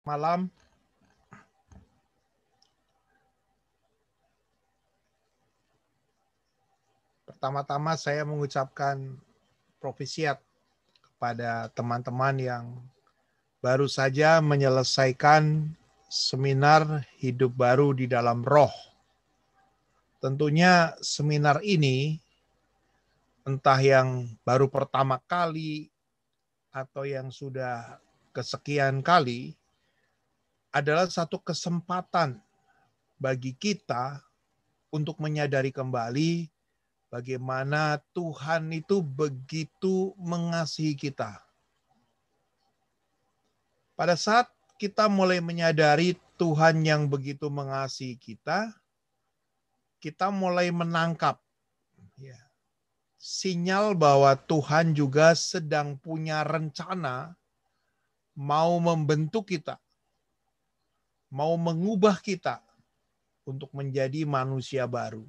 Malam. Pertama-tama saya mengucapkan propisiat kepada teman-teman yang baru saja menyelesaikan seminar hidup baru di dalam roh. Tentunya seminar ini entah yang baru pertama kali atau yang sudah kesekian kali adalah satu kesempatan bagi kita untuk menyadari kembali bagaimana Tuhan itu begitu mengasihi kita. Pada saat kita mulai menyadari Tuhan yang begitu mengasihi kita mulai menangkap sinyal bahwa Tuhan juga sedang punya rencana mau membentuk kita, mau mengubah kita untuk menjadi manusia baru.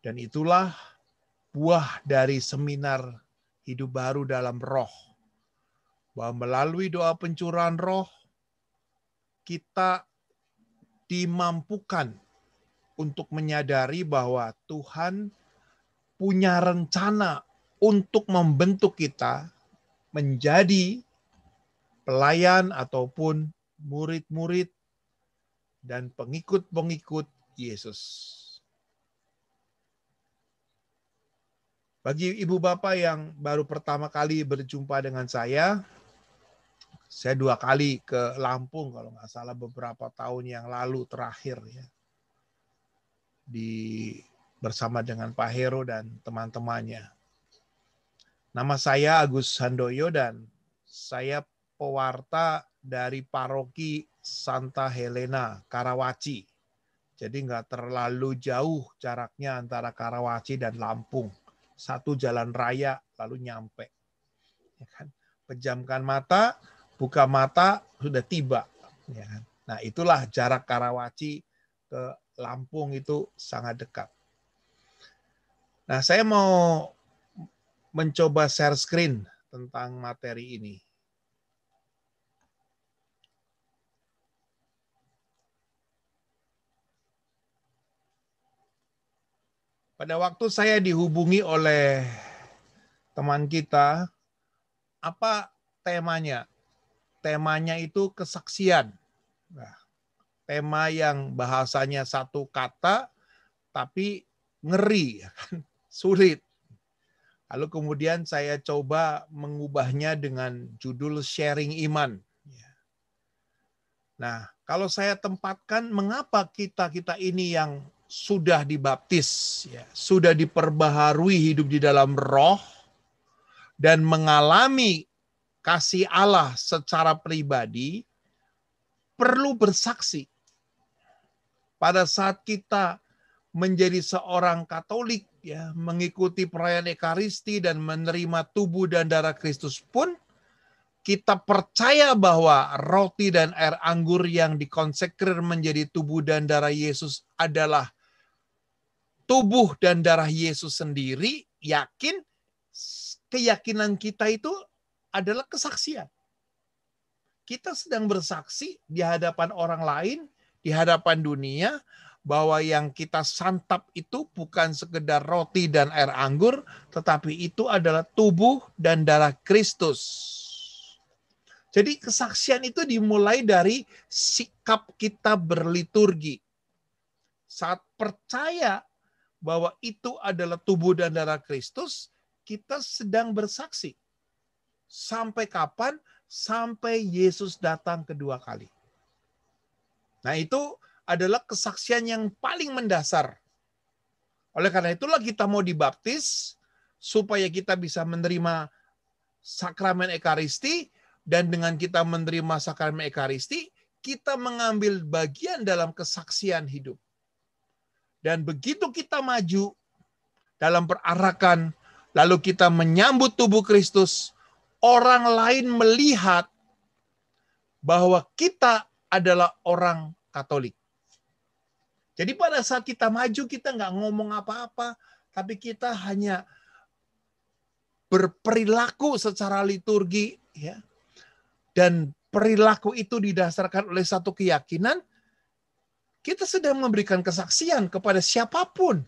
Dan itulah buah dari seminar hidup baru dalam roh. Bahwa melalui doa pencurahan roh, kita dimampukan untuk menyadari bahwa Tuhan punya rencana untuk membentuk kita menjadi pelayan ataupun murid-murid dan pengikut-pengikut Yesus. Bagi ibu bapak yang baru pertama kali berjumpa dengan saya 2 kali ke Lampung kalau nggak salah beberapa tahun yang lalu terakhir ya. Bersama dengan Pak Hero dan teman-temannya. Nama saya Agus Handoyo dan saya pewarta dari paroki Santa Helena, Karawaci. Jadi nggak terlalu jauh jaraknya antara Karawaci dan Lampung. Satu jalan raya lalu nyampe. Ya kan? Pejamkan mata, buka mata, sudah tiba. Ya kan? Nah itulah jarak Karawaci ke Lampung itu sangat dekat. Nah saya mau mencoba share screen tentang materi ini. Pada waktu saya dihubungi oleh teman kita, apa temanya? Temanya itu kesaksian. Nah, tema yang bahasanya satu kata, tapi ngeri, sulit. Lalu kemudian saya coba mengubahnya dengan judul sharing iman. Nah, kalau saya tempatkan mengapa kita ini yang sudah dibaptis, ya, sudah diperbaharui hidup di dalam roh, dan mengalami kasih Allah secara pribadi, perlu bersaksi. Pada saat kita menjadi seorang Katolik, ya, mengikuti perayaan Ekaristi dan menerima tubuh dan darah Kristus pun, kita percaya bahwa roti dan air anggur yang dikonsekrir menjadi tubuh dan darah Yesus adalah tubuh dan darah Yesus sendiri. Yakin, keyakinan kita itu adalah kesaksian. Kita sedang bersaksi di hadapan orang lain, di hadapan dunia, bahwa yang kita santap itu bukan sekedar roti dan air anggur, tetapi itu adalah tubuh dan darah Kristus. Jadi kesaksian itu dimulai dari sikap kita berliturgi. Saat percaya bahwa itu adalah tubuh dan darah Kristus, kita sedang bersaksi. Sampai kapan? Sampai Yesus datang kedua kali. Nah itu adalah kesaksian yang paling mendasar. Oleh karena itulah kita mau dibaptis, supaya kita bisa menerima sakramen Ekaristi, dan dengan kita menerima sakramen Ekaristi, kita mengambil bagian dalam kesaksian hidup. Dan begitu kita maju dalam perarakan, lalu kita menyambut tubuh Kristus, orang lain melihat bahwa kita adalah orang Katolik. Jadi pada saat kita maju, kita nggak ngomong apa-apa, tapi kita hanya berperilaku secara liturgi, ya, dan perilaku itu didasarkan oleh satu keyakinan, kita sedang memberikan kesaksian kepada siapapun.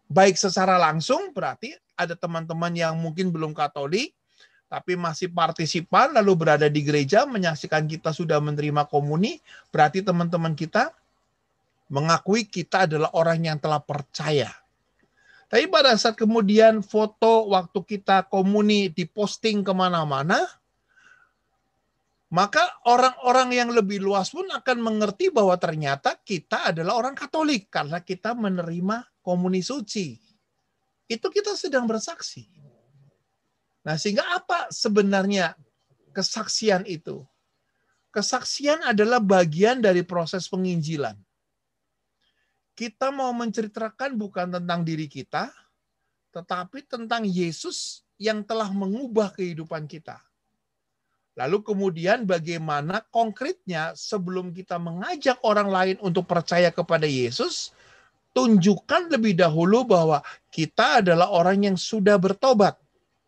Baik secara langsung, berarti ada teman-teman yang mungkin belum Katolik, tapi masih partisipan, lalu berada di gereja, menyaksikan kita sudah menerima komuni, berarti teman-teman kita mengakui kita adalah orang yang telah percaya. Tapi pada saat kemudian foto waktu kita komuni diposting kemana-mana, maka orang-orang yang lebih luas pun akan mengerti bahwa ternyata kita adalah orang Katolik karena kita menerima komuni suci. Itu kita sedang bersaksi. Nah, sehingga apa sebenarnya kesaksian itu? Kesaksian adalah bagian dari proses penginjilan. Kita mau menceritakan bukan tentang diri kita, tetapi tentang Yesus yang telah mengubah kehidupan kita. Lalu kemudian bagaimana konkretnya sebelum kita mengajak orang lain untuk percaya kepada Yesus, tunjukkan lebih dahulu bahwa kita adalah orang yang sudah bertobat,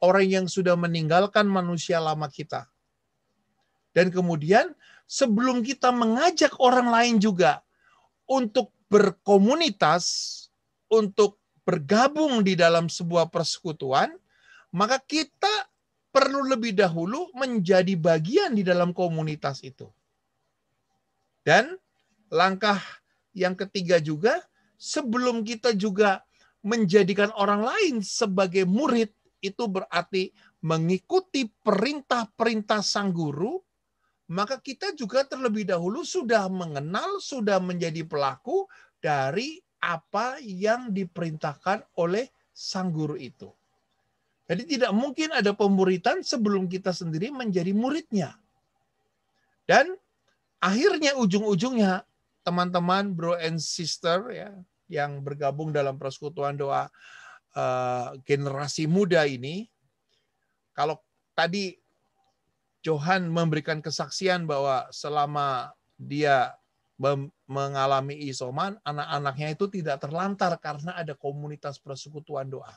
orang yang sudah meninggalkan manusia lama kita. Dan kemudian sebelum kita mengajak orang lain juga untuk berkomunitas, untuk bergabung di dalam sebuah persekutuan, maka kita perlu lebih dahulu menjadi bagian di dalam komunitas itu. Dan langkah yang ketiga juga, sebelum kita juga menjadikan orang lain sebagai murid, itu berarti mengikuti perintah-perintah sang guru, maka kita juga terlebih dahulu sudah mengenal, sudah menjadi pelaku dari apa yang diperintahkan oleh sang guru itu. Jadi tidak mungkin ada pemuritan sebelum kita sendiri menjadi muridnya. Dan akhirnya ujung-ujungnya teman-teman, bro and sister ya, yang bergabung dalam persekutuan doa generasi muda ini, kalau tadi Johan memberikan kesaksian bahwa selama dia mengalami isoman, anak-anaknya itu tidak terlantar karena ada komunitas persekutuan doa.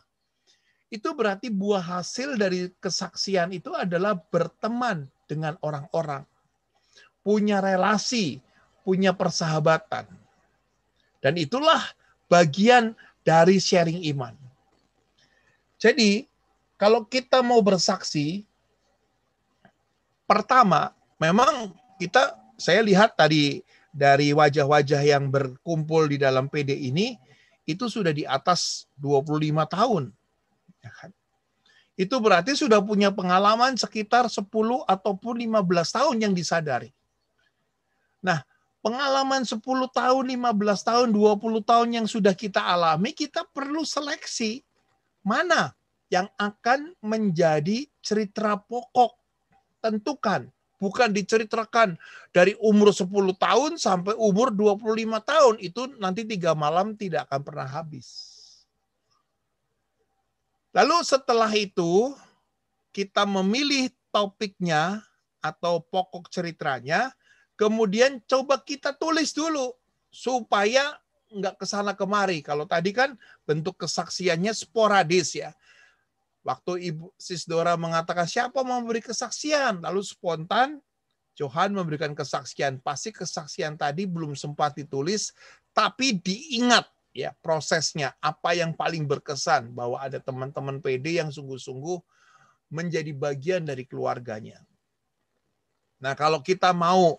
Itu berarti buah hasil dari kesaksian itu adalah berteman dengan orang-orang. Punya relasi, punya persahabatan. Dan itulah bagian dari sharing iman. Jadi, kalau kita mau bersaksi, pertama, memang saya lihat tadi dari wajah-wajah yang berkumpul di dalam PD ini, itu sudah di atas 25 tahun. Itu berarti sudah punya pengalaman sekitar 10 ataupun 15 tahun yang disadari. Nah, pengalaman 10 tahun, 15 tahun, 20 tahun yang sudah kita alami, kita perlu seleksi mana yang akan menjadi cerita pokok. Tentukan, bukan diceritakan dari umur 10 tahun sampai umur 25 tahun. Itu nanti 3 malam tidak akan pernah habis. Lalu setelah itu, kita memilih topiknya atau pokok ceritanya, kemudian coba kita tulis dulu, supaya nggak kesana kemari. Kalau tadi kan bentuk kesaksiannya sporadis ya. Waktu Ibu Sisdora mengatakan, siapa mau memberi kesaksian? Lalu spontan, Johan memberikan kesaksian. Pasti kesaksian tadi belum sempat ditulis, tapi diingat. Ya, prosesnya apa yang paling berkesan bahwa ada teman-teman PD yang sungguh-sungguh menjadi bagian dari keluarganya. Nah, kalau kita mau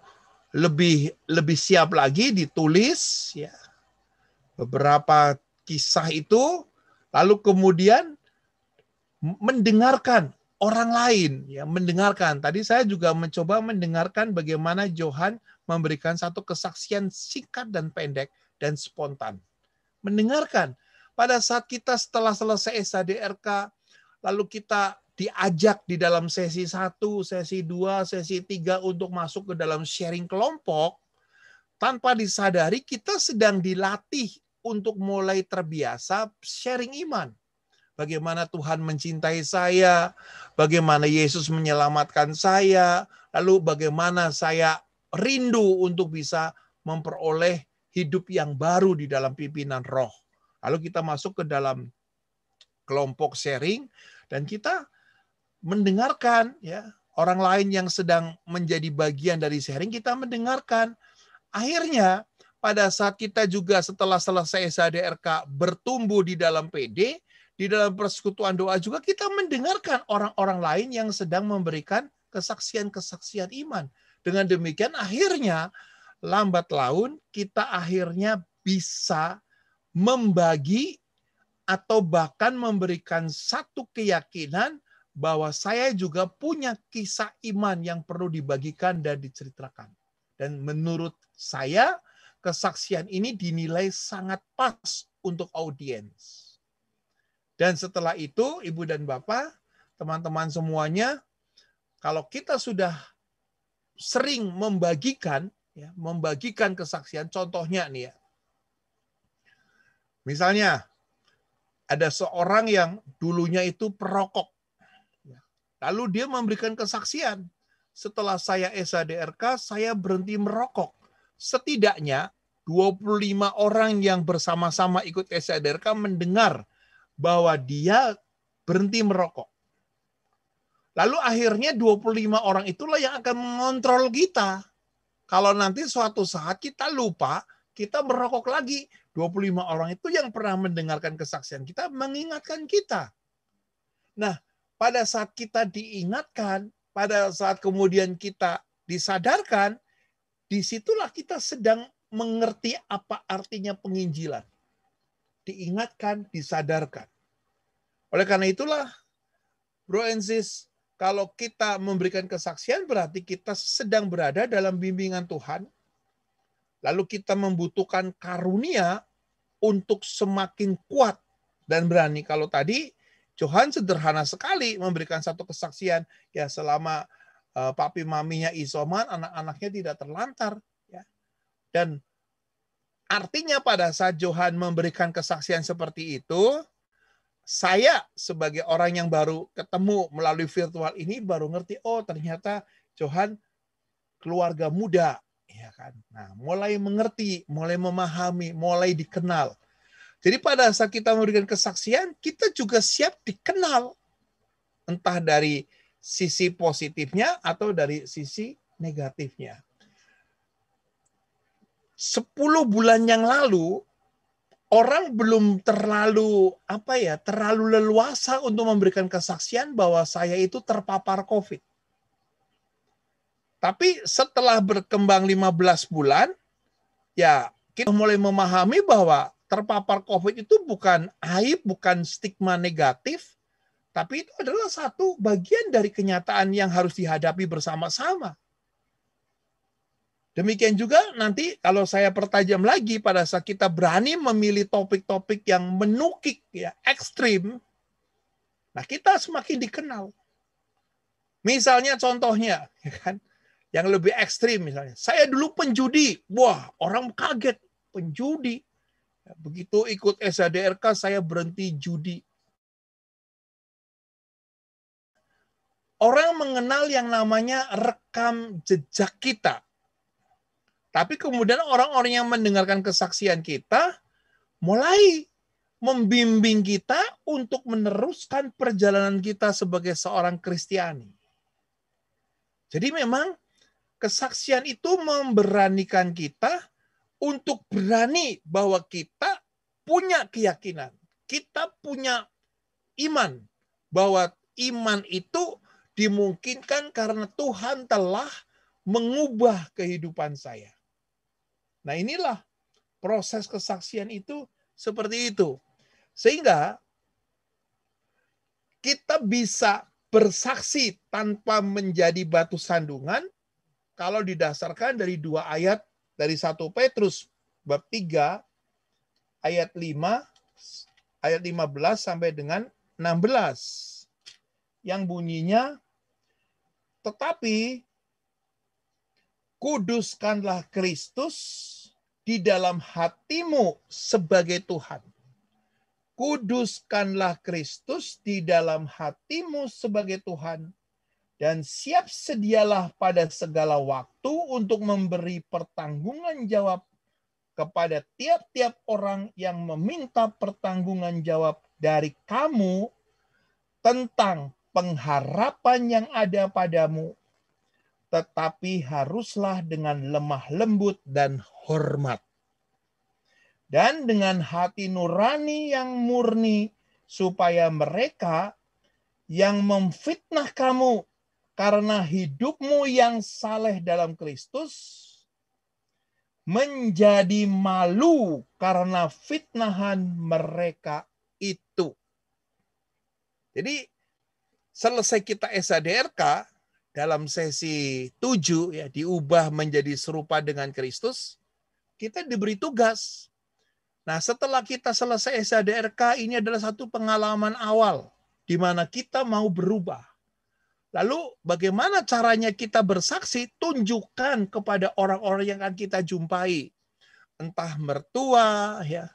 lebih siap lagi ditulis ya beberapa kisah itu, lalu kemudian mendengarkan orang lain ya, mendengarkan. Tadi saya juga mencoba mendengarkan bagaimana Johan memberikan satu kesaksian singkat dan pendek dan spontan. Mendengarkan. Pada saat kita setelah selesai SADRK, lalu kita diajak di dalam sesi 1, sesi 2, sesi 3 untuk masuk ke dalam sharing kelompok, tanpa disadari kita sedang dilatih untuk mulai terbiasa sharing iman. Bagaimana Tuhan mencintai saya, bagaimana Yesus menyelamatkan saya, lalu bagaimana saya rindu untuk bisa memperoleh hidup yang baru di dalam pimpinan roh. Lalu kita masuk ke dalam kelompok sharing dan kita mendengarkan ya orang lain yang sedang menjadi bagian dari sharing, kita mendengarkan. Akhirnya, pada saat kita juga setelah selesai SADRK bertumbuh di dalam PD, di dalam persekutuan doa juga kita mendengarkan orang-orang lain yang sedang memberikan kesaksian-kesaksian iman. Dengan demikian akhirnya lambat laun kita akhirnya bisa membagi atau bahkan memberikan satu keyakinan bahwa saya juga punya kisah iman yang perlu dibagikan dan diceritakan. Dan menurut saya, kesaksian ini dinilai sangat pas untuk audiens. Dan setelah itu, Ibu dan Bapak, teman-teman semuanya, kalau kita sudah sering membagikan kesaksian, contohnya nih ya, misalnya ada seorang yang dulunya itu perokok, lalu dia memberikan kesaksian, setelah saya SADRK, saya berhenti merokok. Setidaknya 25 orang yang bersama-sama ikut SADRK mendengar bahwa dia berhenti merokok. Lalu akhirnya 25 orang itulah yang akan mengontrol kita. Kalau nanti suatu saat kita lupa, kita merokok lagi. 25 orang itu yang pernah mendengarkan kesaksian kita mengingatkan kita. Nah, pada saat kita diingatkan, pada saat kemudian kita disadarkan, disitulah kita sedang mengerti apa artinya penginjilan. Diingatkan, disadarkan. Oleh karena itulah, bro and sis, kalau kita memberikan kesaksian berarti kita sedang berada dalam bimbingan Tuhan. Lalu kita membutuhkan karunia untuk semakin kuat dan berani. Kalau tadi Johan sederhana sekali memberikan satu kesaksian, ya selama papi maminya isoman, anak-anaknya tidak terlantar. Ya. Dan artinya pada saat Johan memberikan kesaksian seperti itu, saya sebagai orang yang baru ketemu melalui virtual ini baru ngerti, oh ternyata Johan keluarga muda, ya kan. Nah, mulai mengerti, mulai memahami, mulai dikenal. Jadi pada saat kita memberikan kesaksian, kita juga siap dikenal, entah dari sisi positifnya atau dari sisi negatifnya. 10 bulan yang lalu, orang belum terlalu leluasa untuk memberikan kesaksian bahwa saya itu terpapar COVID. Tapi setelah berkembang 15 bulan, ya kita mulai memahami bahwa terpapar COVID itu bukan aib, bukan stigma negatif, tapi itu adalah satu bagian dari kenyataan yang harus dihadapi bersama-sama. Demikian juga nanti kalau saya pertajam lagi pada saat kita berani memilih topik-topik yang menukik, ya ekstrim, nah kita semakin dikenal. Misalnya contohnya, ya kan, yang lebih ekstrim misalnya, saya dulu penjudi, wah orang kaget, penjudi. Begitu ikut SADRK saya berhenti judi. Orang mengenal yang namanya rekam jejak kita. Tapi kemudian orang-orang yang mendengarkan kesaksian kita mulai membimbing kita untuk meneruskan perjalanan kita sebagai seorang Kristiani. Jadi memang kesaksian itu memberanikan kita untuk berani bahwa kita punya keyakinan, kita punya iman, bahwa iman itu dimungkinkan karena Tuhan telah mengubah kehidupan saya. Nah inilah proses kesaksian itu seperti itu. Sehingga kita bisa bersaksi tanpa menjadi batu sandungan kalau didasarkan dari 2 ayat dari 1 Petrus bab 3 ayat 5 ayat 15 sampai dengan 16 yang bunyinya, tetapi kuduskanlah Kristus di dalam hatimu sebagai Tuhan. Kuduskanlah Kristus di dalam hatimu sebagai Tuhan, dan siap sedialah pada segala waktu untuk memberi pertanggungan jawab kepada tiap-tiap orang yang meminta pertanggungan jawab dari kamu tentang pengharapan yang ada padamu, tetapi haruslah dengan lemah lembut dan hormat, dan dengan hati nurani yang murni, supaya mereka yang memfitnah kamu karena hidupmu yang saleh dalam Kristus menjadi malu karena fitnahan mereka itu. Jadi selesai kita SADRK dalam sesi 7 ya, diubah menjadi serupa dengan Kristus, kita diberi tugas. Nah, setelah kita selesai SADRK, ini adalah satu pengalaman awal di mana kita mau berubah. Lalu bagaimana caranya kita bersaksi? Tunjukkan kepada orang-orang yang akan kita jumpai. Entah mertua, ya,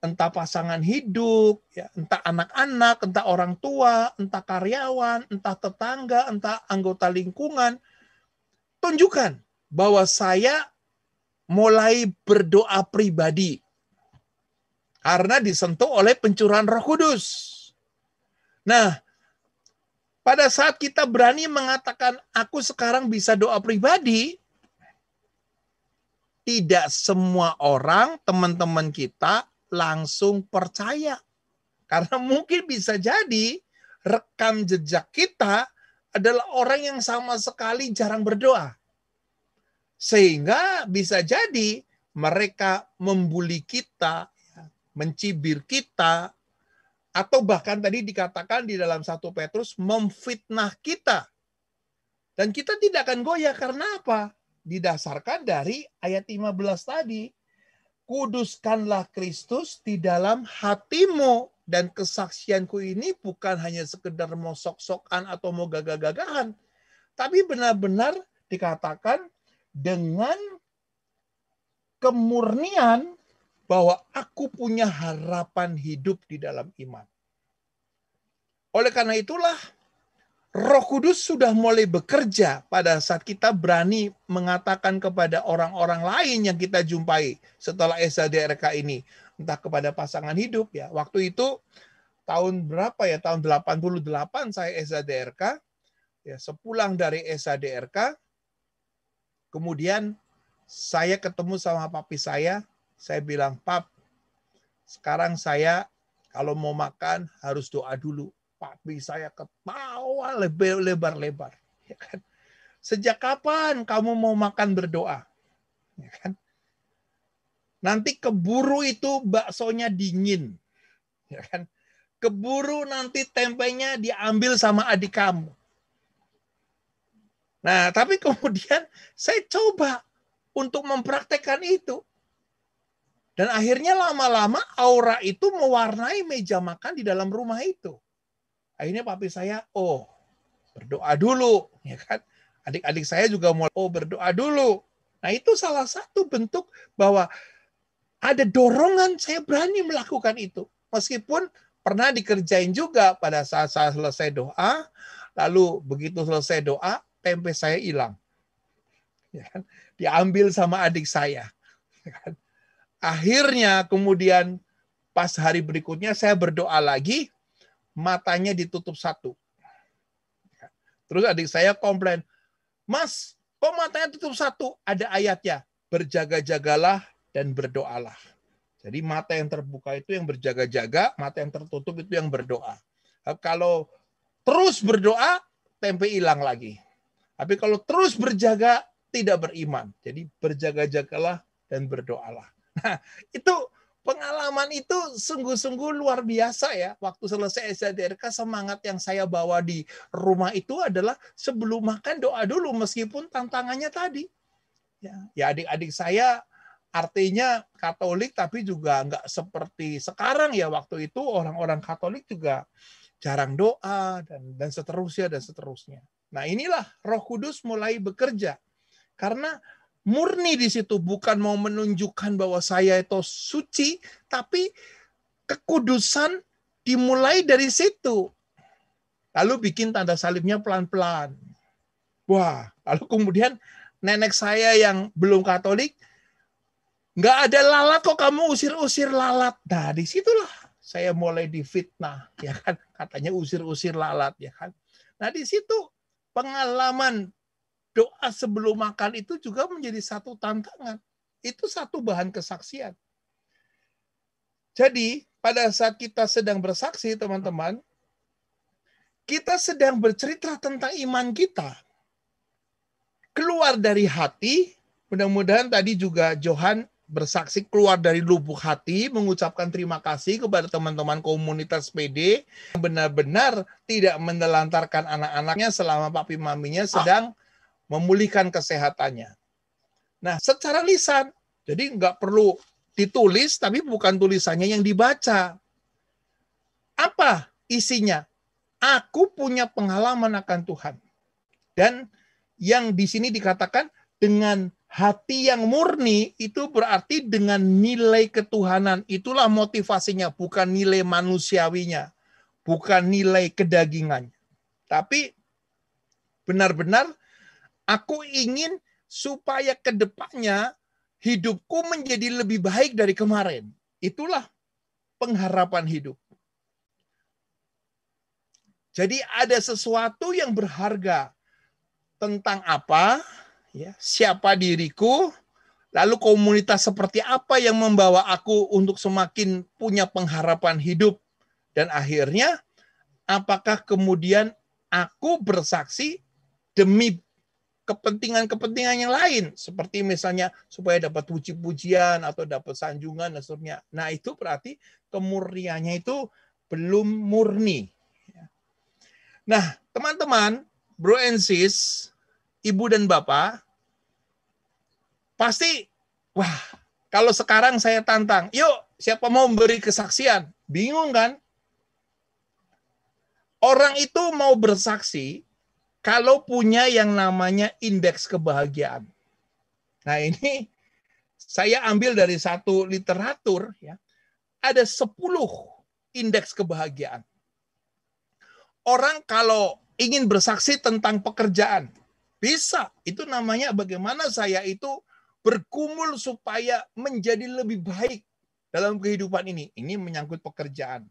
entah pasangan hidup, ya, entah anak-anak, entah orang tua, entah karyawan, entah tetangga, entah anggota lingkungan. Tunjukkan bahwa saya mulai berdoa pribadi karena disentuh oleh pencurahan Roh Kudus. Nah, pada saat kita berani mengatakan, aku sekarang bisa doa pribadi, tidak semua orang, teman-teman kita, langsung percaya. Karena mungkin bisa jadi rekam jejak kita adalah orang yang sama sekali jarang berdoa. Sehingga bisa jadi mereka membuli kita, mencibir kita, atau bahkan tadi dikatakan di dalam 1 Petrus memfitnah kita. Dan kita tidak akan goyah karena apa? Didasarkan dari ayat 15 tadi. Kuduskanlah Kristus di dalam hatimu. Dan kesaksianku ini bukan hanya sekedar mau sok-sokan atau mau gagah-gagahan. Tapi benar-benar dikatakan dengan kemurnian bahwa aku punya harapan hidup di dalam iman. Oleh karena itulah, Roh Kudus sudah mulai bekerja pada saat kita berani mengatakan kepada orang-orang lain yang kita jumpai setelah SADRK ini. Entah kepada pasangan hidup, ya. Waktu itu, tahun berapa ya? Tahun 88 saya SADRK. Ya, sepulang dari SADRK, kemudian saya ketemu sama papi saya bilang, Pap, sekarang saya kalau mau makan harus doa dulu. Papi saya ketawa lebar-lebar. Ya kan? Sejak kapan kamu mau makan berdoa? Ya kan? Nanti keburu itu baksonya dingin. Ya kan? Keburu nanti tempenya diambil sama adik kamu. Nah, tapi kemudian saya coba untuk mempraktekkan itu. Dan akhirnya lama-lama aura itu mewarnai meja makan di dalam rumah itu. Akhirnya papi saya, berdoa dulu. Ya kan? Adik-adik saya juga mulai, berdoa dulu. Nah, itu salah satu bentuk bahwa ada dorongan saya berani melakukan itu. Meskipun pernah dikerjain juga pada saat saya selesai doa, lalu begitu selesai doa, tempe saya hilang. Ya kan? Diambil sama adik saya. Ya kan? Akhirnya kemudian pas hari berikutnya saya berdoa lagi, matanya ditutup satu. Terus adik saya komplain, Mas, kok matanya tutup satu? Ada ayatnya, berjaga-jagalah dan berdoalah. Jadi mata yang terbuka itu yang berjaga-jaga, mata yang tertutup itu yang berdoa. Kalau terus berdoa, tempe hilang lagi. Tapi kalau terus berjaga, tidak beriman. Jadi berjaga-jagalah dan berdoalah. Nah, itu pengalaman itu sungguh-sungguh luar biasa ya. Waktu selesai SADRK, semangat yang saya bawa di rumah itu adalah sebelum makan doa dulu meskipun tantangannya tadi. Ya adik-adik saya artinya Katolik tapi juga nggak seperti sekarang ya. Waktu itu orang-orang Katolik juga jarang doa dan seterusnya dan seterusnya. Nah, inilah Roh Kudus mulai bekerja. Karena murni di situ bukan mau menunjukkan bahwa saya itu suci, tapi kekudusan dimulai dari situ. Lalu bikin tanda salibnya pelan-pelan. Wah, lalu kemudian nenek saya yang belum Katolik, nggak ada lalat kok kamu usir-usir lalat. Nah, disitulah saya mulai difitnah, ya kan? Katanya usir-usir lalat, ya kan? Nah, di situ pengalaman doa sebelum makan itu juga menjadi satu tantangan. Itu satu bahan kesaksian. Jadi, pada saat kita sedang bersaksi, teman-teman, kita sedang bercerita tentang iman kita. Keluar dari hati, mudah-mudahan tadi juga Johan bersaksi keluar dari lubuk hati, mengucapkan terima kasih kepada teman-teman komunitas PD yang benar-benar tidak menelantarkan anak-anaknya selama papi maminya sedang memulihkan kesehatannya. Nah, secara lisan, jadi nggak perlu ditulis, tapi bukan tulisannya yang dibaca. Apa isinya? Aku punya pengalaman akan Tuhan. Dan yang di sini dikatakan dengan hati yang murni, itu berarti dengan nilai ketuhanan. Itulah motivasinya, bukan nilai manusiawinya, bukan nilai kedagingannya. Tapi benar-benar aku ingin supaya ke depannya hidupku menjadi lebih baik dari kemarin. Itulah pengharapan hidup. Jadi ada sesuatu yang berharga tentang apa, ya, siapa diriku, lalu komunitas seperti apa yang membawa aku untuk semakin punya pengharapan hidup. Dan akhirnya, apakah kemudian aku bersaksi demi kepentingan-kepentingan yang lain, seperti misalnya supaya dapat puji-pujian atau dapat sanjungan dan seterusnya. Nah, itu berarti kemurniannya itu belum murni. Nah, teman-teman, bro and sis, ibu dan bapak, pasti, wah, kalau sekarang saya tantang, yuk, siapa mau memberi kesaksian? Bingung kan? Orang itu mau bersaksi kalau punya yang namanya indeks kebahagiaan. Nah, ini saya ambil dari satu literatur, ya. Ada 10 indeks kebahagiaan. Orang kalau ingin bersaksi tentang pekerjaan, bisa. Itu namanya bagaimana saya itu bergumul supaya menjadi lebih baik dalam kehidupan ini. Ini menyangkut pekerjaan.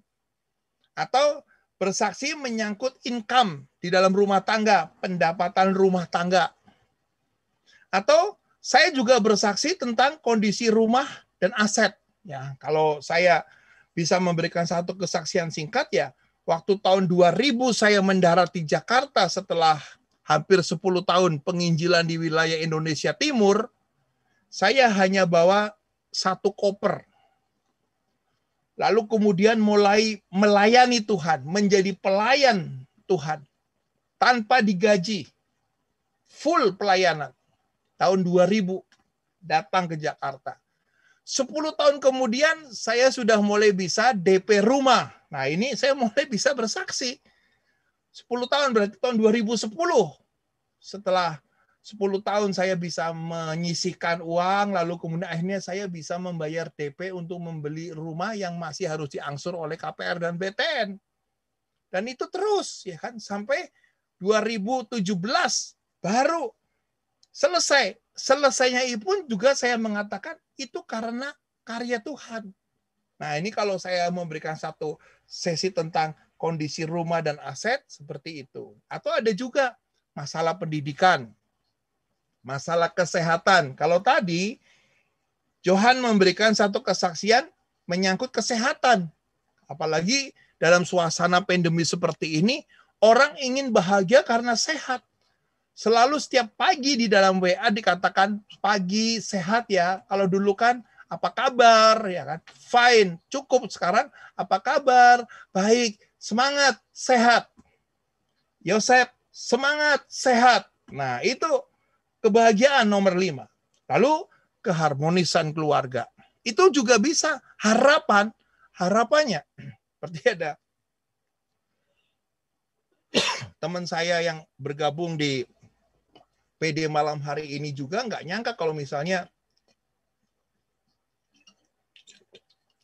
Atau bersaksi menyangkut income di dalam rumah tangga, pendapatan rumah tangga. Atau saya juga bersaksi tentang kondisi rumah dan aset. Ya, kalau saya bisa memberikan satu kesaksian singkat, ya, waktu tahun 2000 saya mendarat di Jakarta setelah hampir 10 tahun penginjilan di wilayah Indonesia Timur, saya hanya bawa 1 koper. Lalu kemudian mulai melayani Tuhan, menjadi pelayan Tuhan, tanpa digaji, full pelayanan. Tahun 2000 datang ke Jakarta. 10 tahun kemudian saya sudah mulai bisa DP rumah. Nah, ini saya mulai bisa bersaksi. 10 tahun berarti tahun 2010. Setelah 10 tahun saya bisa menyisihkan uang, lalu kemudian akhirnya saya bisa membayar DP untuk membeli rumah yang masih harus diangsur oleh KPR dan BTN. Dan itu terus, ya kan, sampai 2017 baru selesai. Selesainya itu pun juga saya mengatakan itu karena karya Tuhan. Nah, ini kalau saya memberikan satu sesi tentang kondisi rumah dan aset, seperti itu. Atau ada juga masalah pendidikan, masalah kesehatan. Kalau tadi, Johan memberikan satu kesaksian menyangkut kesehatan. Apalagi dalam suasana pandemi seperti ini, orang ingin bahagia karena sehat. Selalu setiap pagi di dalam WA dikatakan pagi sehat ya. Kalau dulu kan apa kabar ya kan? Fine, cukup. Sekarang apa kabar? Baik, semangat, sehat. Yosef, semangat, sehat. Nah, itu kebahagiaan nomor 5. Lalu keharmonisan keluarga. Itu juga bisa harapannya. Seperti ada teman saya yang bergabung di PD malam hari ini juga nggak nyangka kalau misalnya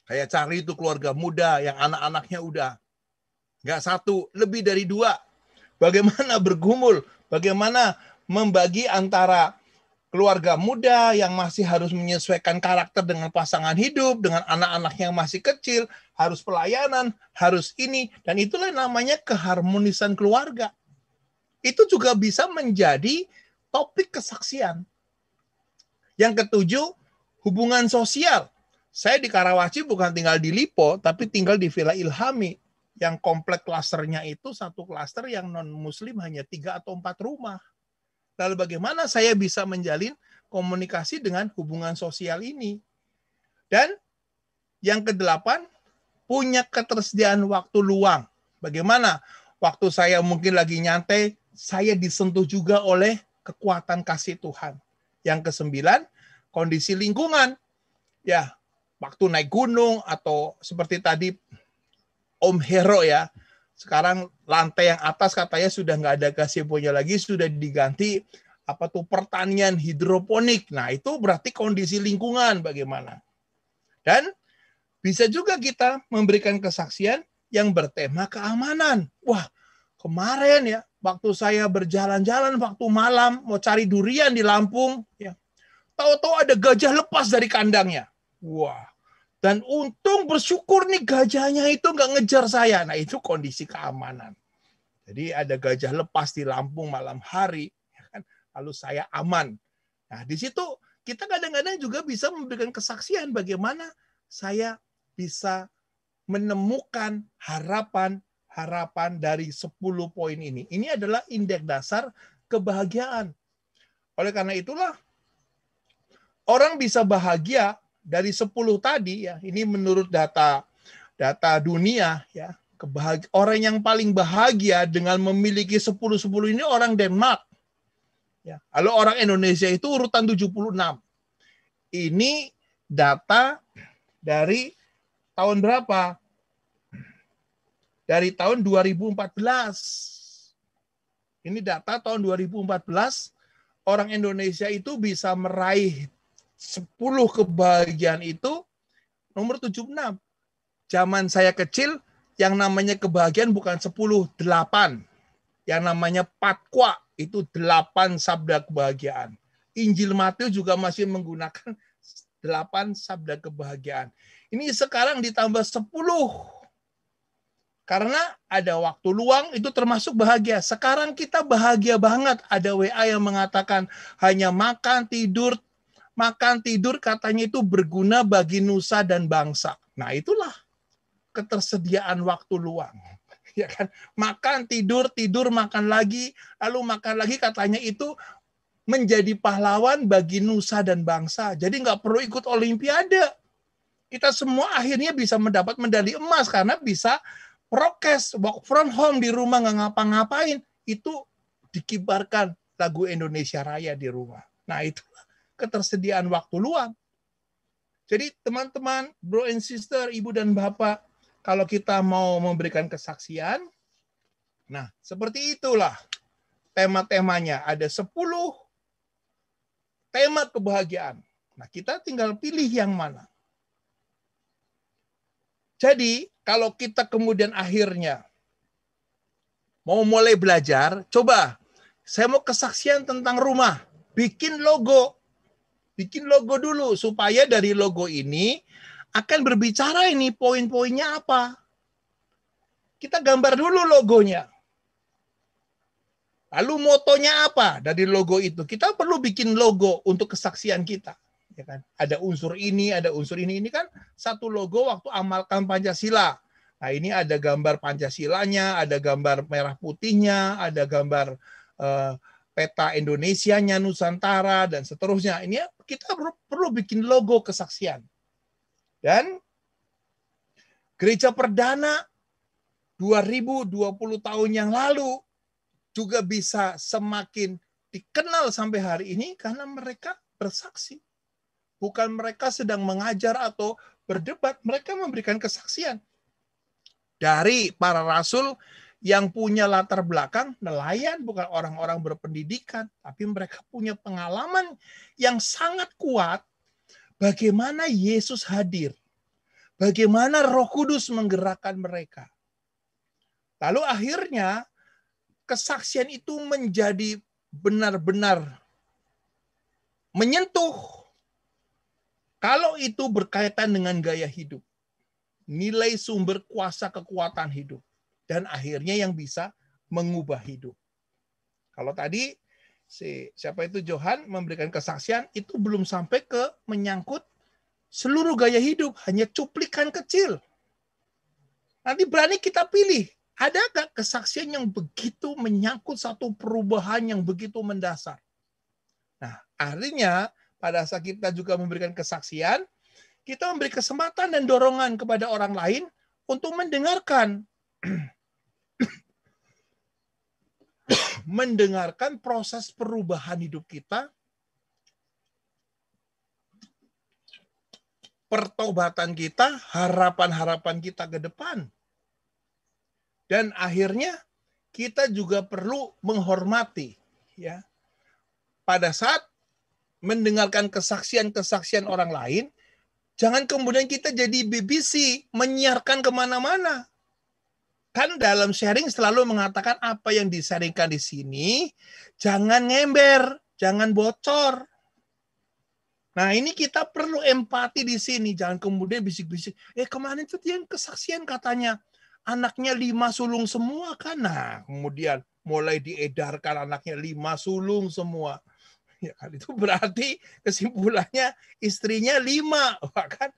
kayak cari itu keluarga muda yang anak-anaknya udah nggak 1, lebih dari 2. Bagaimana bergumul, bagaimana membagi antara keluarga muda yang masih harus menyesuaikan karakter dengan pasangan hidup, dengan anak-anak yang masih kecil, harus pelayanan, harus ini, dan itulah namanya keharmonisan keluarga. Itu juga bisa menjadi topik kesaksian. Yang ketujuh, hubungan sosial. Saya di Karawaci bukan tinggal di Lipo, tapi tinggal di Villa Ilhami. Yang komplek klasternya itu satu klaster yang non-muslim hanya 3 atau 4 rumah. Lalu bagaimana saya bisa menjalin komunikasi dengan hubungan sosial ini? Dan yang kedelapan, punya ketersediaan waktu luang. Bagaimana waktu saya mungkin lagi nyantai, saya disentuh juga oleh kekuatan kasih Tuhan. Yang kesembilan, kondisi lingkungan. Ya, waktu naik gunung atau seperti tadi Om Hero ya, sekarang lantai yang atas katanya sudah nggak ada gazebo-nya lagi, sudah diganti pertanian hidroponik. Nah, itu berarti kondisi lingkungan bagaimana. Dan bisa juga kita memberikan kesaksian yang bertema keamanan. Wah, kemarin ya, waktu saya berjalan-jalan waktu malam mau cari durian di Lampung, ya, tahu-tahu ada gajah lepas dari kandangnya. Wah, dan untung bersyukur nih gajahnya itu nggak ngejar saya. Nah, itu kondisi keamanan. Jadi ada gajah lepas di Lampung malam hari, ya kan? Lalu saya aman. Nah, di situ kita kadang-kadang juga bisa memberikan kesaksian bagaimana saya bisa menemukan harapan dari 10 poin ini. Ini adalah indeks dasar kebahagiaan. Oleh karena itulah, orang bisa bahagia dari 10 tadi ya. Ini menurut data dunia ya. Orang yang paling bahagia dengan memiliki 10-10 ini orang Denmark. Ya. Lalu orang Indonesia itu urutan 76. Ini data dari tahun berapa? Dari tahun 2014. Ini data tahun 2014. Orang Indonesia itu bisa meraih 10 kebahagiaan itu nomor 76. Zaman saya kecil, yang namanya kebahagiaan bukan 10, 8. Yang namanya Patwa, itu 8 sabda kebahagiaan. Injil Matius juga masih menggunakan 8 sabda kebahagiaan. Ini sekarang ditambah 10. Karena ada waktu luang, itu termasuk bahagia. Sekarang kita bahagia banget. Ada WA yang mengatakan hanya makan, tidur katanya itu berguna bagi nusa dan bangsa. Nah, itulah ketersediaan waktu luang. Ya kan? Makan, tidur, makan lagi, lalu makan lagi katanya itu menjadi pahlawan bagi nusa dan bangsa. Jadi nggak perlu ikut olimpiade. Kita semua akhirnya bisa mendapat medali emas karena bisa prokes, work from home di rumah nggak ngapa-ngapain. Itu dikibarkan lagu Indonesia Raya di rumah. Nah, itu ketersediaan waktu luang. Jadi teman-teman, bro and sister, ibu dan bapak, kalau kita mau memberikan kesaksian, nah seperti itulah tema-temanya. Ada 10 tema kebahagiaan. Nah, kita tinggal pilih yang mana. Jadi, kalau kita kemudian akhirnya mau mulai belajar, coba saya mau kesaksian tentang rumah. Bikin logo. Bikin logo dulu supaya dari logo ini akan berbicara ini poin-poinnya apa. Kita gambar dulu logonya. Lalu motonya apa dari logo itu? Kita perlu bikin logo untuk kesaksian kita. Ya kan? Ada unsur ini, ada unsur ini. Ini kan satu logo waktu amalkan Pancasila. Nah, ini ada gambar Pancasilanya, ada gambar merah putihnya, ada gambar peta Indonesianya, Nusantara, dan seterusnya. Ini kita perlu bikin logo kesaksian. Dan gereja perdana 2020 tahun yang lalu juga bisa semakin dikenal sampai hari ini karena mereka bersaksi. Bukan mereka sedang mengajar atau berdebat, mereka memberikan kesaksian. Dari para rasul yang punya latar belakang nelayan, bukan orang-orang berpendidikan, tapi mereka punya pengalaman yang sangat kuat bagaimana Yesus hadir. Bagaimana Roh Kudus menggerakkan mereka. Lalu akhirnya kesaksian itu menjadi benar-benar menyentuh. Kalau itu berkaitan dengan gaya hidup. Nilai sumber kuasa kekuatan hidup. Dan akhirnya yang bisa mengubah hidup. Kalau tadi siapa itu Johan memberikan kesaksian itu belum sampai ke menyangkut seluruh gaya hidup, hanya cuplikan kecil. Nanti berani kita pilih, ada nggak kesaksian yang begitu menyangkut satu perubahan yang begitu mendasar? Nah, artinya pada saat kita juga memberikan kesaksian, kita memberi kesempatan dan dorongan kepada orang lain untuk mendengarkan proses perubahan hidup kita, pertobatan kita, harapan-harapan kita ke depan. Dan akhirnya kita juga perlu menghormati, ya. Pada saat mendengarkan kesaksian-kesaksian orang lain, jangan kemudian kita jadi BBC, menyiarkan kemana-mana. Kan dalam sharing selalu mengatakan apa yang disaringkan di sini, jangan ngember, jangan bocor. Nah, ini kita perlu empati di sini. Jangan kemudian bisik-bisik, kemarin itu dia kesaksian katanya, anaknya 5 sulung semua kan. Nah, kemudian mulai diedarkan anaknya 5 sulung semua. Ya kan, itu berarti kesimpulannya istrinya 5. Kan?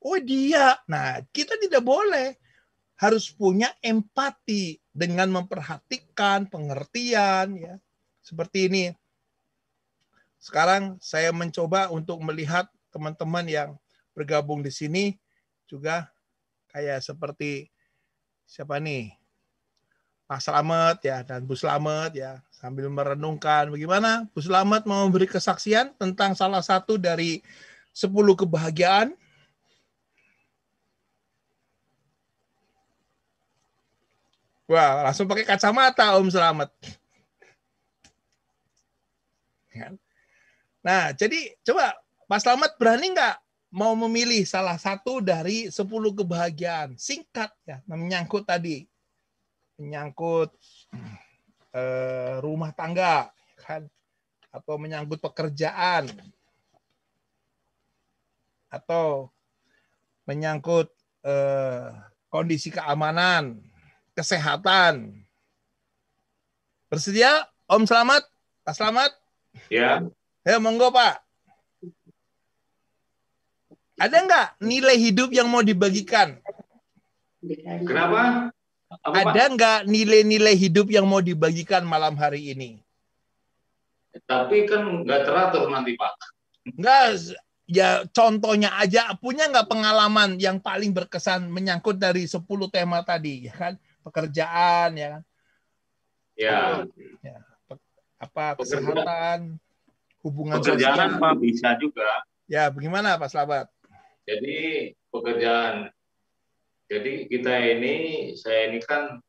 Oh dia. Nah, kita tidak boleh. Harus punya empati dengan memperhatikan pengertian. Ya. Seperti ini. Sekarang saya mencoba untuk melihat teman-teman yang bergabung di sini juga kayak seperti siapa nih? Pak Slamet ya dan Bu Slamet ya, sambil merenungkan bagaimana Bu Slamet mau memberi kesaksian tentang salah satu dari 10 kebahagiaan. Wah, langsung pakai kacamata Om Slamet. Nah, jadi coba Pak Slamet berani nggak mau memilih salah satu dari 10 kebahagiaan? Singkat ya, menyangkut tadi. Menyangkut rumah tangga, kan? Atau menyangkut pekerjaan, atau menyangkut kondisi keamanan, kesehatan. Bersedia, Om Slamet? Pak Slamet? Ya. Ya, monggo Pak. Ada nggak nilai hidup yang mau dibagikan? Kenapa? Ada nggak nilai-nilai hidup yang mau dibagikan malam hari ini? Tapi kan nggak teratur nanti, Pak. Nggak, ya contohnya aja. Punya nggak pengalaman yang paling berkesan menyangkut dari 10 tema tadi, ya kan? Pekerjaan, ya kan? Ya. Ya. Apa kesehatan, hubungan pekerjaan sosial. Pak bisa juga. Ya, bagaimana Pak Slamet? Jadi pekerjaan. Jadi saya ini kan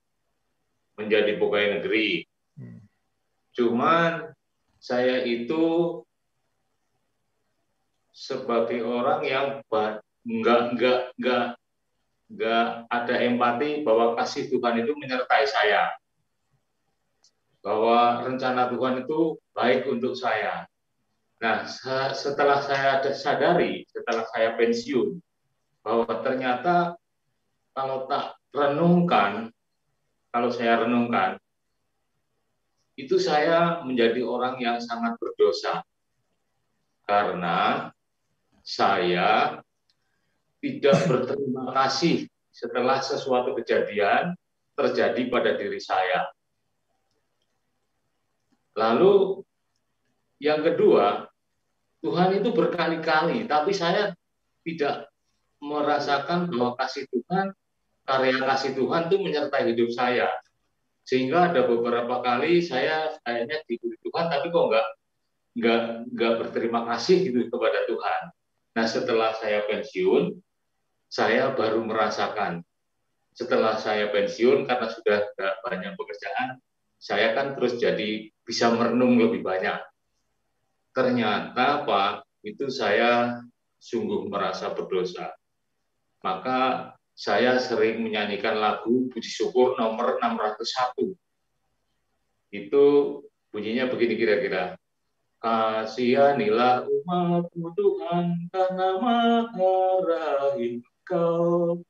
menjadi pegawai negeri. Cuman saya itu sebagai orang yang nggak ada empati bahwa kasih Tuhan itu menyertai saya, bahwa rencana Tuhan itu baik untuk saya. Nah, setelah saya sadari, setelah saya pensiun, bahwa ternyata kalau saya renungkan, itu saya menjadi orang yang sangat berdosa. Karena saya tidak berterima kasih setelah sesuatu kejadian terjadi pada diri saya. Lalu yang kedua, Tuhan itu berkali-kali, tapi saya tidak merasakan bahwa karya kasih Tuhan itu menyertai hidup saya. Sehingga ada beberapa kali saya kayaknya diberi Tuhan, tapi kok nggak berterima kasih gitu kepada Tuhan. Nah, setelah saya pensiun, saya baru merasakan. Setelah saya pensiun, karena sudah banyak pekerjaan, saya kan terus jadi bisa merenung lebih banyak. Ternyata Pak, itu saya sungguh merasa berdosa. Maka saya sering menyanyikan lagu Puji Syukur nomor 601. Itu bunyinya begini kira-kira. Kasihanilah umat-Mu Tuhan karena marahin Engkau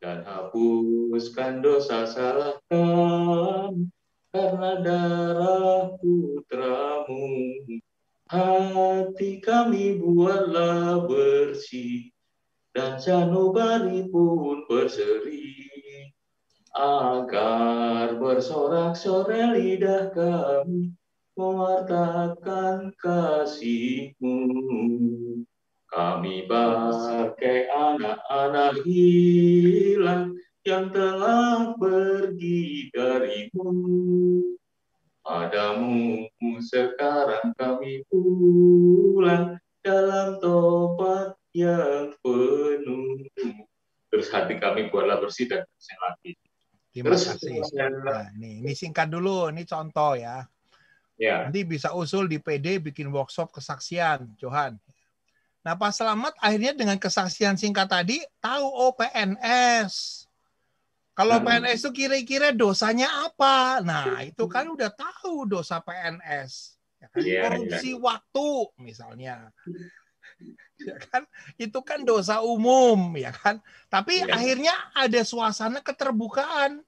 dan hapuskan dosa salah kami. karena darah putramu. Hati kami buatlah bersih, dan sanubari pun berseri, agar bersorak-sorai lidah kami mewartakan kasih-Mu. Kami bagai anak-anak hilang yang telah pergi dari-Mu. Padamu sekarang kami pulang dalam tobat yang penuh. Terus hati kami buatlah bersih dan bersih lagi. Terima Terus kasih. Nah, ini singkat dulu, ini contoh ya. ya, Nanti bisa usul di PD bikin workshop kesaksian, Johan. Nah, Pak Selamat akhirnya dengan kesaksian singkat tadi tahu oh PNS. Kalau PNS itu kira-kira dosanya apa? Nah, itu kan udah tahu dosa PNS. Ya kan? Korupsi waktu misalnya. Ya kan? Itu kan dosa umum, ya kan? Tapi akhirnya ada suasana keterbukaan.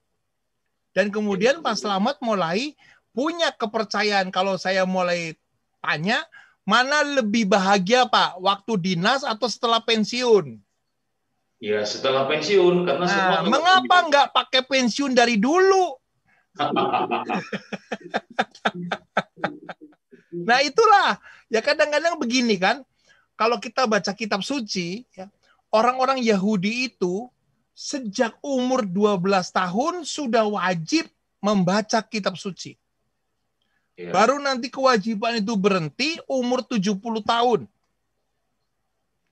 Dan kemudian Pak Selamat mulai punya kepercayaan. Kalau saya mulai tanya, mana lebih bahagia Pak? Waktu dinas atau setelah pensiun? Ya, setelah pensiun, karena semua mengapa nggak pakai pensiun dari dulu? Nah itulah, ya kadang-kadang begini kan, kalau kita baca kitab suci, ya, orang-orang Yahudi itu sejak umur 12 tahun sudah wajib membaca kitab suci. Ya. Baru nanti kewajiban itu berhenti umur 70 tahun.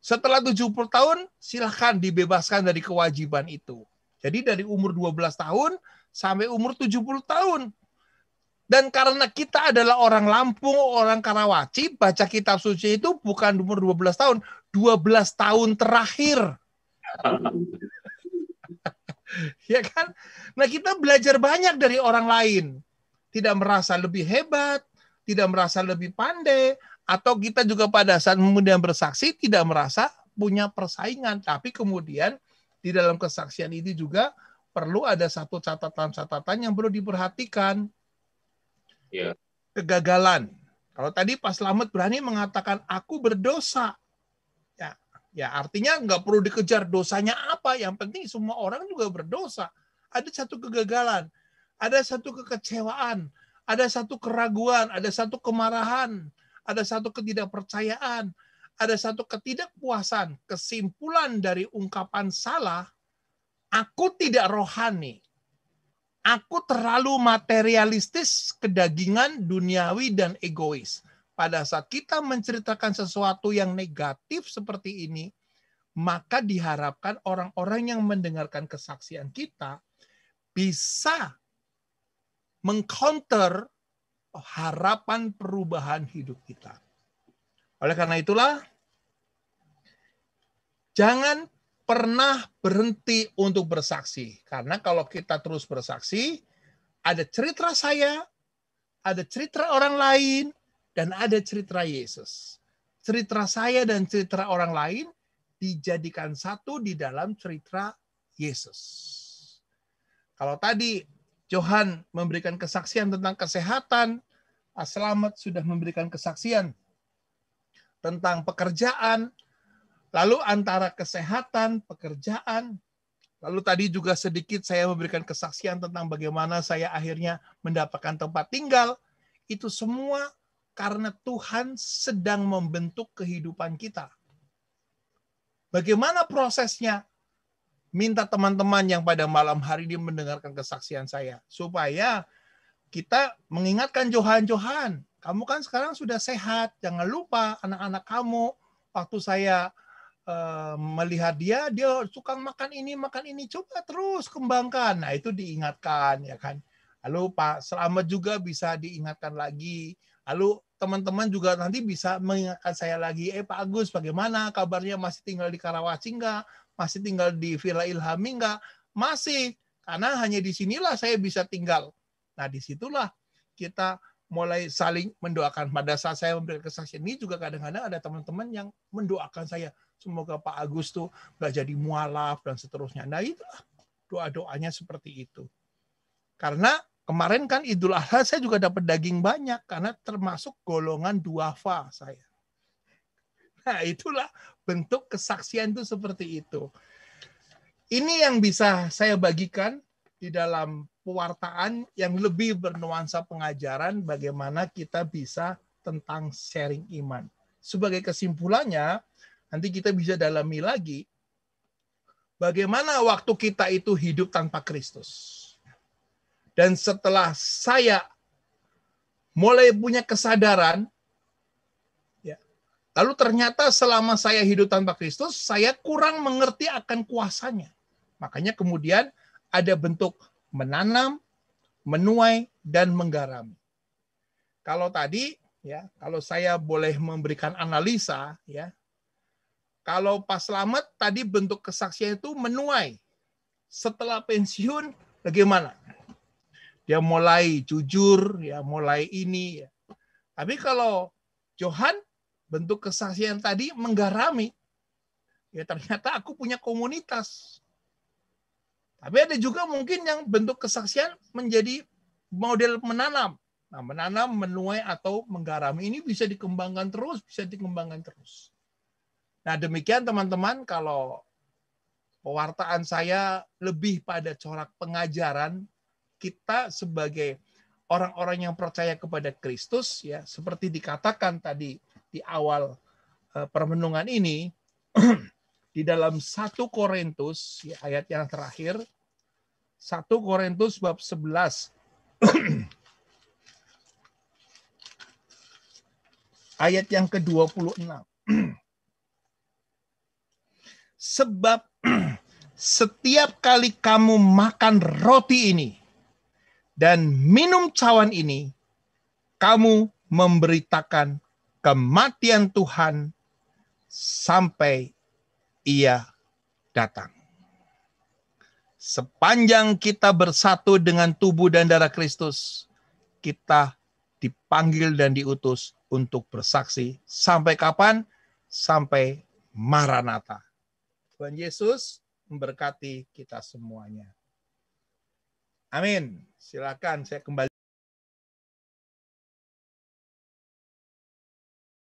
Setelah 70 tahun, silahkan dibebaskan dari kewajiban itu. Jadi dari umur 12 tahun sampai umur 70 tahun. Dan karena kita adalah orang Lampung, orang Karawaci, baca kitab suci itu bukan umur 12 tahun, 12 tahun terakhir. Ya kan? Nah, kita belajar banyak dari orang lain. Tidak merasa lebih hebat, tidak merasa lebih pandai, atau kita juga pada saat kemudian bersaksi tidak merasa punya persaingan. Tapi kemudian di dalam kesaksian ini juga perlu ada satu catatan-catatan yang perlu diperhatikan. Ya. Kegagalan. Kalau tadi Pak Slamet berani mengatakan aku berdosa. Ya artinya nggak perlu dikejar dosanya apa. Yang penting semua orang juga berdosa. Ada satu kegagalan. Ada satu kekecewaan. Ada satu keraguan. Ada satu kemarahan. Ada satu ketidakpercayaan. Ada satu ketidakpuasan. Kesimpulan dari ungkapan salah, aku tidak rohani. Aku terlalu materialistis, kedagingan, duniawi, dan egois. Pada saat kita menceritakan sesuatu yang negatif seperti ini, maka diharapkan orang-orang yang mendengarkan kesaksian kita bisa mengcounter harapan perubahan hidup kita. Oleh karena itulah, jangan pernah berhenti untuk bersaksi. Karena kalau kita terus bersaksi, ada cerita saya, ada cerita orang lain, dan ada cerita Yesus. Cerita saya dan cerita orang lain dijadikan satu di dalam cerita Yesus. Kalau tadi Johan memberikan kesaksian tentang kesehatan, Pak Slamet sudah memberikan kesaksian tentang pekerjaan, lalu antara kesehatan, pekerjaan, lalu tadi juga sedikit saya memberikan kesaksian tentang bagaimana saya akhirnya mendapatkan tempat tinggal. Itu semua karena Tuhan sedang membentuk kehidupan kita. Bagaimana prosesnya? Minta teman-teman yang pada malam hari ini mendengarkan kesaksian saya. Supaya kita mengingatkan Johan, kamu kan sekarang sudah sehat. Jangan lupa anak-anak kamu. Waktu saya melihat dia suka makan ini. Coba terus kembangkan. Nah itu diingatkan. Ya kan. Lalu Pak Slamet juga bisa diingatkan lagi. Lalu teman-teman juga nanti bisa mengingatkan saya lagi, Pak Agus bagaimana kabarnya, masih tinggal di Karawaci enggak? Masih tinggal di Villa Ilhami enggak? Masih, karena hanya di sinilah saya bisa tinggal. Nah, disitulah kita mulai saling mendoakan. Pada saat saya memberikan kesaksian ini juga kadang-kadang ada teman-teman yang mendoakan saya. Semoga Pak Agus tuh nggak jadi mualaf dan seterusnya. Nah, itulah doa-doanya seperti itu. Karena Kemarin kan Idul Adha saya juga dapat daging banyak karena termasuk golongan duafa saya. Nah, itulah bentuk kesaksian itu seperti itu. Ini yang bisa saya bagikan di dalam pewartaan yang lebih bernuansa pengajaran bagaimana kita bisa tentang sharing iman. Sebagai kesimpulannya, nanti kita bisa dalami lagi bagaimana waktu kita itu hidup tanpa Kristus. Dan setelah saya mulai punya kesadaran, ya, lalu ternyata selama saya hidup tanpa Kristus, saya kurang mengerti akan kuasanya. Makanya kemudian ada bentuk menanam, menuai, dan menggarami. Kalau tadi, ya, kalau saya boleh memberikan analisa, ya, kalau Pak Slamet tadi bentuk kesaksian itu menuai. Setelah pensiun, bagaimana? Dia mulai jujur, ya, mulai ini. Ya. Tapi kalau Johan, bentuk kesaksian tadi menggarami. Ya ternyata aku punya komunitas. Tapi ada juga mungkin yang bentuk kesaksian menjadi model menanam. Nah, menanam, menuai, atau menggarami ini bisa dikembangkan terus, bisa dikembangkan terus. Nah, demikian teman-teman, kalau pewartaan saya lebih pada corak pengajaran, kita sebagai orang-orang yang percaya kepada Kristus, ya seperti dikatakan tadi di awal permenungan ini, di dalam 1 Korintus, ya, ayat yang terakhir, 1 Korintus bab 11, ayat yang ke-26. Sebab setiap kali kamu makan roti ini dan minum cawan ini, kamu memberitakan kematian Tuhan sampai Ia datang. Sepanjang kita bersatu dengan tubuh dan darah Kristus, kita dipanggil dan diutus untuk bersaksi. Sampai kapan? Sampai Maranatha. Tuhan Yesus memberkati kita semuanya. Amin. Silakan saya kembali.